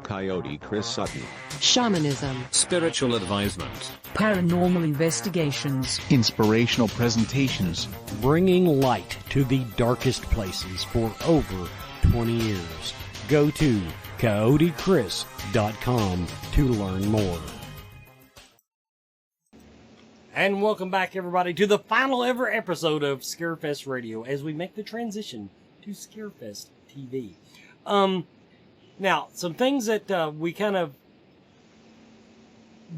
Coyote Chris Sutton. Shamanism. Spiritual advisement. Paranormal investigations. Inspirational presentations. Bringing light to the darkest places for over 20 years. Go to coyotechris.com to learn more. And welcome back, everybody, to the final ever episode of Scarefest Radio as we make the transition to Scarefest TV. Now, some things that we kind of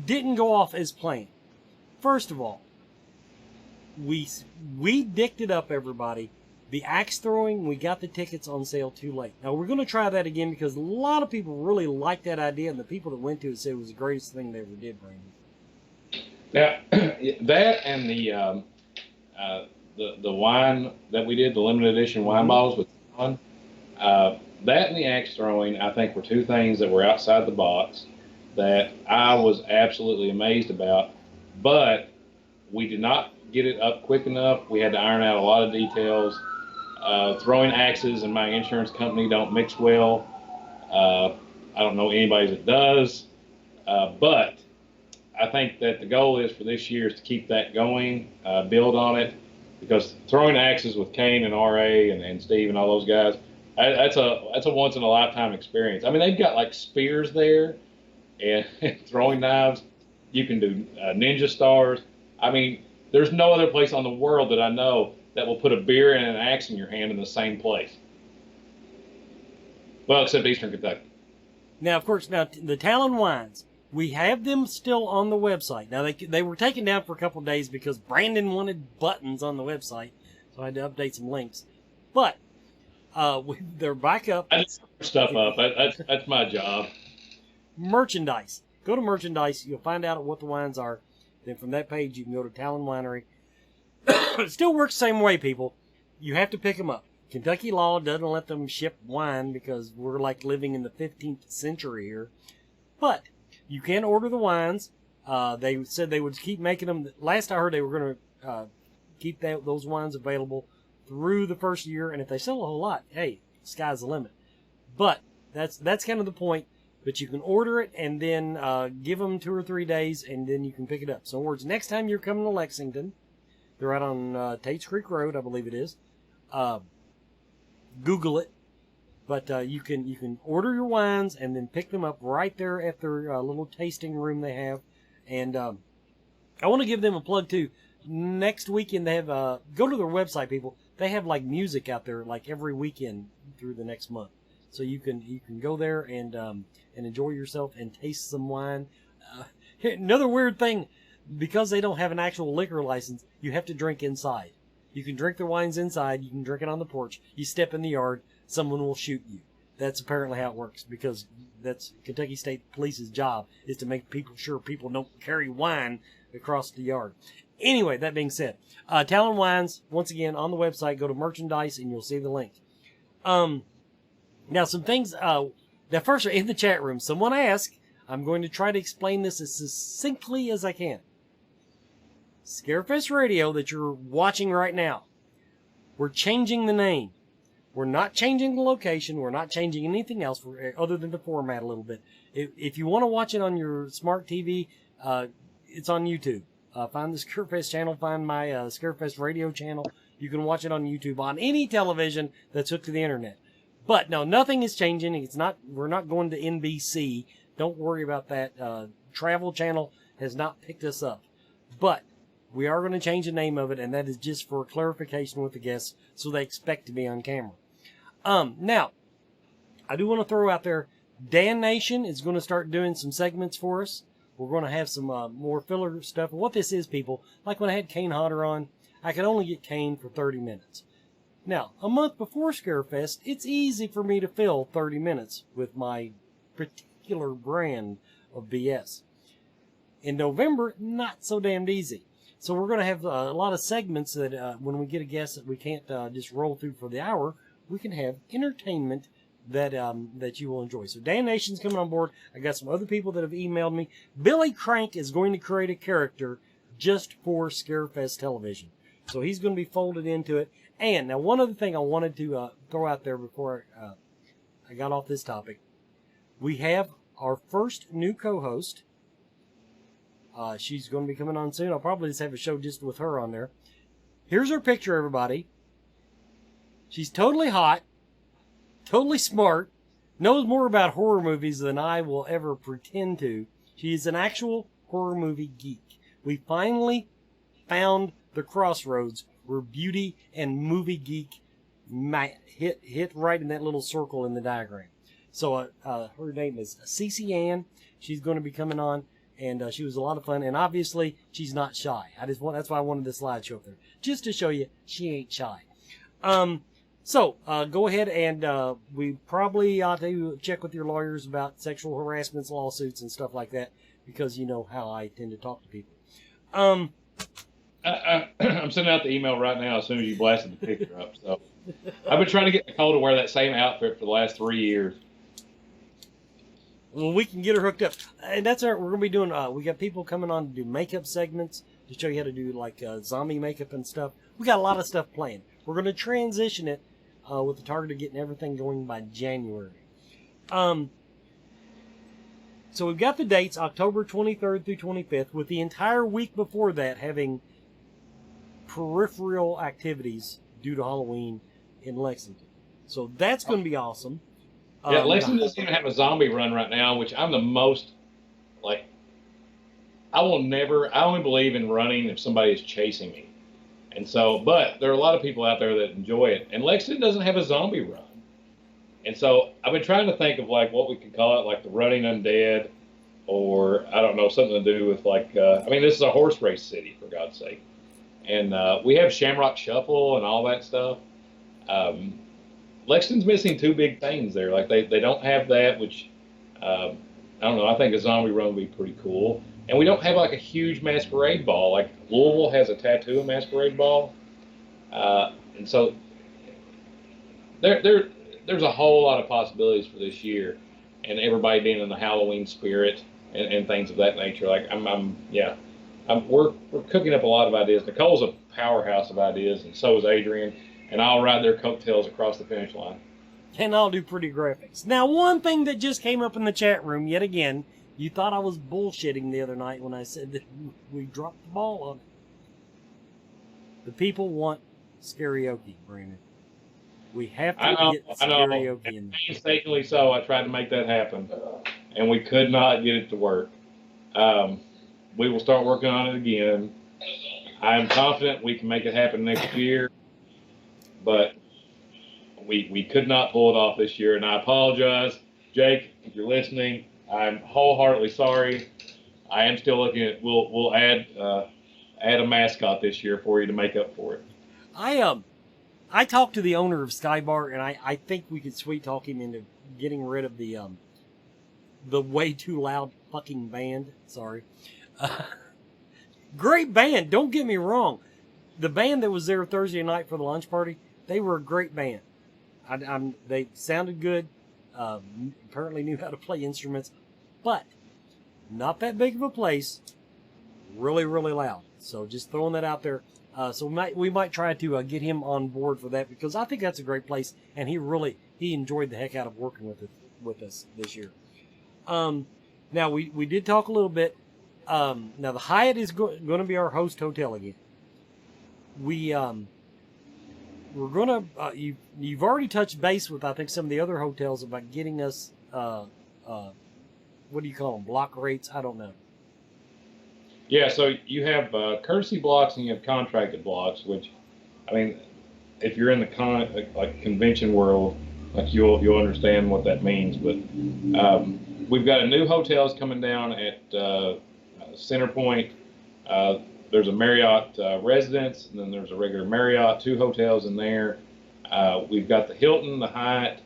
didn't go off as planned. First of all, we dicked it up, everybody. The axe throwing, we got the tickets on sale too late. Now, we're going to try that again because a lot of people really liked that idea, and the people that went to it said it was the greatest thing they ever did, Brandon. Now, that and the wine that we did, the limited edition wine bottles with fun, that and the axe throwing, I think, were two things that were outside the box that I was absolutely amazed about. But we did not get it up quick enough. We had to iron out a lot of details. Throwing axes and my insurance company don't mix well. I don't know anybody that does. But I think that the goal is for this year is to keep that going, build on it, because throwing axes with Kane and R.A. and Steve and all those guys, that's a once in a lifetime experience. I mean, they've got like spears there and throwing knives. You can do ninja stars. I mean, there's no other place on the world that I know that will put a beer and an axe in your hand in the same place. Well, except Eastern Kentucky. Now, of course, the Talon wines, we have them still on the website. Now, they were taken down for a couple of days because Brandon wanted buttons on the website, so I had to update some links. But they're back up. I just put stuff up. That's my job. Merchandise. Go to merchandise. You'll find out what the wines are. Then from that page, you can go to Talon Winery. It still works the same way, people. You have to pick them up. Kentucky law doesn't let them ship wine because we're like living in the 15th century here. But you can order the wines. They said they would keep making them. Last I heard, they were going to keep those wines available through the first year. And if they sell a whole lot, hey, sky's the limit. But that's kind of the point. But you can order it and then give them 2 or 3 days, and then you can pick it up. So in other words, next time you're coming to Lexington, they're out on Tates Creek Road, I believe it is. Google it. But you can order your wines and then pick them up right there at their little tasting room they have. And I want to give them a plug too. Next weekend they have go to their website, people. They have like music out there like every weekend through the next month. So you can go there and enjoy yourself and taste some wine. Another weird thing, because they don't have an actual liquor license, you have to drink inside. You can drink their wines inside. You can drink it on the porch. You step in the yard, someone will shoot you. That's apparently how it works, because that's Kentucky State Police's job, is to make sure people don't carry wine across the yard. Anyway, that being said, Talon Wines, once again, on the website, go to merchandise and you'll see the link. Now, some things that first are in the chat room. Someone asked, I'm going to try to explain this as succinctly as I can. Scarefest Radio that you're watching right now, we're changing the name. We're not changing the location. We're not changing anything else other than the format a little bit. If you want to watch it on your smart TV, it's on YouTube. Find the Scarefest channel. Find my Scarefest Radio channel. You can watch it on YouTube on any television that's hooked to the internet. But no, nothing is changing. We're not going to NBC. Don't worry about that. Travel Channel has not picked us up. But we are going to change the name of it, and that is just for clarification with the guests, so they expect to be on camera. Now, I do want to throw out there, Dan Nation is going to start doing some segments for us. We're going to have some more filler stuff. And what this is, people, like when I had Kane Hodder on, I could only get Kane for 30 minutes. Now, a month before Scarefest, it's easy for me to fill 30 minutes with my particular brand of BS. In November, not so damned easy. So we're going to have a lot of segments that when we get a guest that we can't just roll through for the hour, we can have entertainment that you will enjoy. So Dan Nation's coming on board. I got some other people that have emailed me. Billy Crank is going to create a character just for Scarefest television. So he's going to be folded into it. And now one other thing I wanted to throw out there before I got off this topic. We have our first new co-host. She's going to be coming on soon. I'll probably just have a show just with her on there. Here's her picture, everybody. She's totally hot, totally smart, knows more about horror movies than I will ever pretend to. She is an actual horror movie geek. We finally found the crossroads where beauty and movie geek hit right in that little circle in the diagram. So her name is Cece Ann. She's going to be coming on. And she was a lot of fun, and obviously she's not shy. That's why I wanted the slideshow up there, just to show you she ain't shy. So go ahead and we probably ought to check with your lawyers about sexual harassments, lawsuits, and stuff like that, because you know how I tend to talk to people. I'm sending out the email right now as soon as you blasted the picture up. So I've been trying to get Nicole to wear that same outfit for the last 3 years. Well, we can get her hooked up. And that's we're going to be doing, we got people coming on to do makeup segments to show you how to do like zombie makeup and stuff. We got a lot of stuff planned. We're going to transition it with the target of getting everything going by January. So we've got the dates, October 23rd through 25th, with the entire week before that having peripheral activities due to Halloween in Lexington. So that's going to be awesome. Yeah, Lexington doesn't even have a zombie run right now, which I'm the most, I only believe in running if somebody is chasing me. And so, but there are a lot of people out there that enjoy it. And Lexington doesn't have a zombie run. And so I've been trying to think of what we could call it, like the Running Undead, or I don't know, something to do with this is a horse race city, for God's sake. And we have Shamrock Shuffle and all that stuff. Lexington's missing two big things there. Like they don't have that, which I don't know. I think a zombie run would be pretty cool. And we don't have like a huge masquerade ball. Like Louisville has a tattoo masquerade ball, and so there's a whole lot of possibilities for this year, and everybody being in the Halloween spirit and things of that nature. Like we're cooking up a lot of ideas. Nicole's a powerhouse of ideas, and so is Adrian. And I'll ride their coattails across the finish line. And I'll do pretty graphics. Now, one thing that just came up in the chat room, yet again, you thought I was bullshitting the other night when I said that we dropped the ball on it. The people want karaoke, Brandon. We have to get karaoke in there. Painstakingly so, I tried to make that happen, and we could not get it to work. We will start working on it again. I'm confident we can make it happen next year, but we could not pull it off this year, and I apologize. Jake, if you're listening, I'm wholeheartedly sorry. I am still looking at, we'll add a mascot this year for you to make up for it. I talked to the owner of Skybar, and I think we could sweet talk him into getting rid of the way too loud fucking band. Sorry. Great band, don't get me wrong. The band that was there Thursday night for the lunch party, they were a great band. They sounded good, apparently knew how to play instruments, but not that big of a place, really, really loud. So just throwing that out there. So we might try to get him on board for that, because I think that's a great place, and he enjoyed the heck out of working with us this year. Now we did talk a little bit. Now the Hyatt is going to be our host hotel again. We're gonna you've already touched base with, I think, some of the other hotels about getting us what do you call them, block rates? I don't know. Yeah, so you have courtesy blocks and you have contracted blocks, which, I mean, if you're in the convention world, like you'll understand what that means. But we've got a new hotels coming down at Center Point. There's a Marriott Residence, and then there's a regular Marriott, 2 hotels in there. We've got the Hilton, the Hyatt.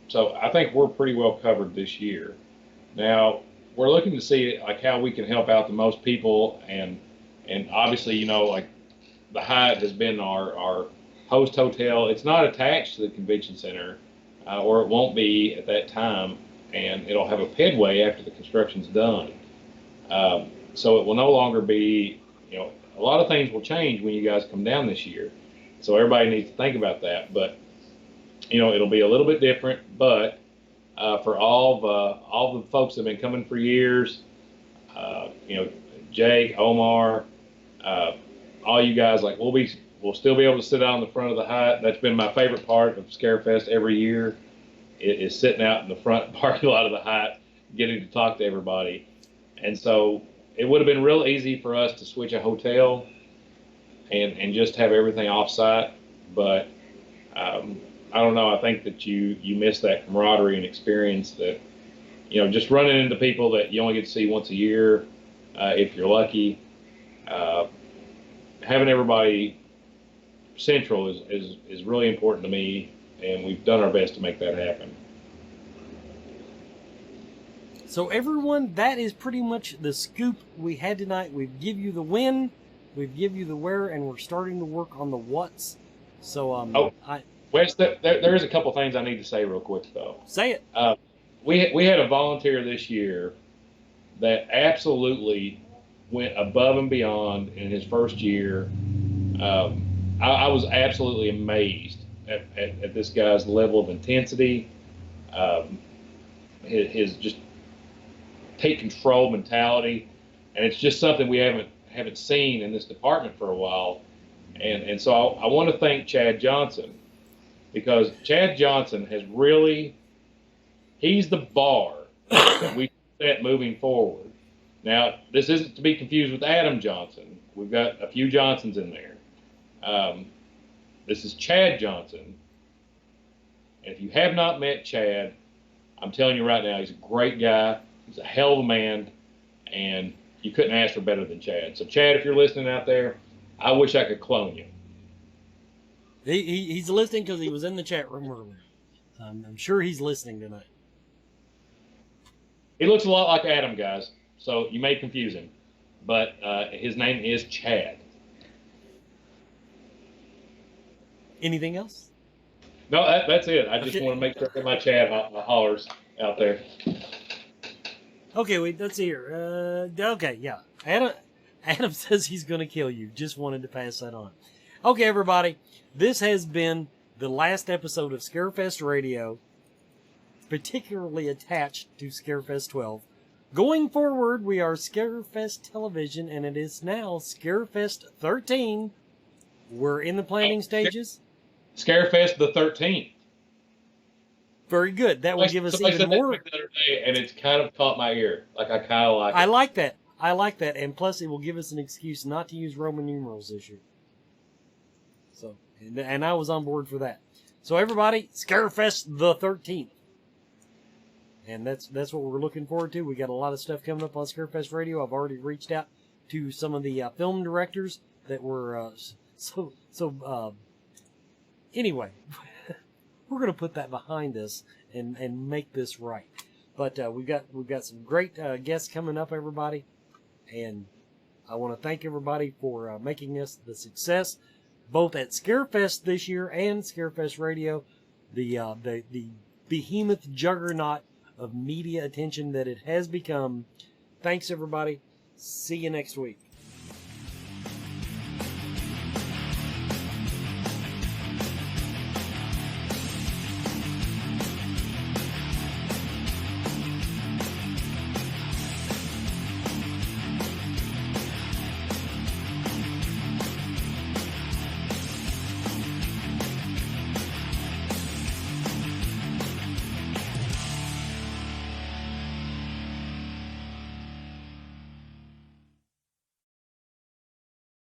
So I think we're pretty well covered this year. Now, we're looking to see like how we can help out the most people, and obviously, you know, like the Hyatt has been our host hotel. It's not attached to the convention center, or it won't be at that time, and it'll have a pedway after the construction's done. So it will no longer be, you know, a lot of things will change when you guys come down this year. So everybody needs to think about that. But, you know, it'll be a little bit different, but for all the folks that have been coming for years, you know, Jake, Omar, all you guys, like we'll still be able to sit out in the front of the Hyatt. That's been my favorite part of Scarefest every year. It is sitting out in the front parking lot of the Hyatt, getting to talk to everybody. And so it would have been real easy for us to switch a hotel and just have everything off-site, but I don't know. I think that you miss that camaraderie and experience that, you know, just running into people that you only get to see once a year, if you're lucky. Having everybody central is really important to me, and we've done our best to make that happen. So everyone, that is pretty much the scoop we had tonight. We've give you the when, we've give you the where, and we're starting to work on the what's. So Wes, there is a couple things I need to say real quick, though. Say it. We had a volunteer this year that absolutely went above and beyond in his first year. I was absolutely amazed at this guy's level of intensity, his just take control mentality, and it's just something we haven't seen in this department for a while. And so I want to thank Chad Johnson, because Chad Johnson has really, he's the bar that we set moving forward. Now, this isn't to be confused with Adam Johnson. We've got a few Johnsons in there. This is Chad Johnson. And if you have not met Chad, I'm telling you right now, he's a great guy. He's a hell of a man, and you couldn't ask for better than Chad. So, Chad, if you're listening out there, I wish I could clone you. He's listening because he was in the chat room earlier. I'm sure he's listening tonight. He looks a lot like Adam, guys, so you may confuse him. But his name is Chad. Anything else? No, that's it. I just want to make sure that my Chad hollers out there. Okay, wait, let's see here. Okay, yeah. Adam says he's going to kill you. Just wanted to pass that on. Okay, everybody. This has been the last episode of Scarefest Radio, particularly attached to Scarefest 12. Going forward, we are Scarefest Television, and it is now Scarefest 13. We're in the planning stages. Scarefest the 13th. Very good. That will give us even more. The other day, and it's kind of caught my ear. Like, I kind of like it. I like that. I like that. And plus, it will give us an excuse not to use Roman numerals this year. So, and I was on board for that. So, everybody, Scarefest the 13th. And that's what we're looking forward to. We got a lot of stuff coming up on Scarefest Radio. I've already reached out to some of the film directors that were anyway, we're going to put that behind us and make this right. But we've got some great guests coming up, everybody, and I want to thank everybody for making us the success both at Scarefest this year and Scarefest Radio, the behemoth juggernaut of media attention that it has become. Thanks, everybody. See you next week.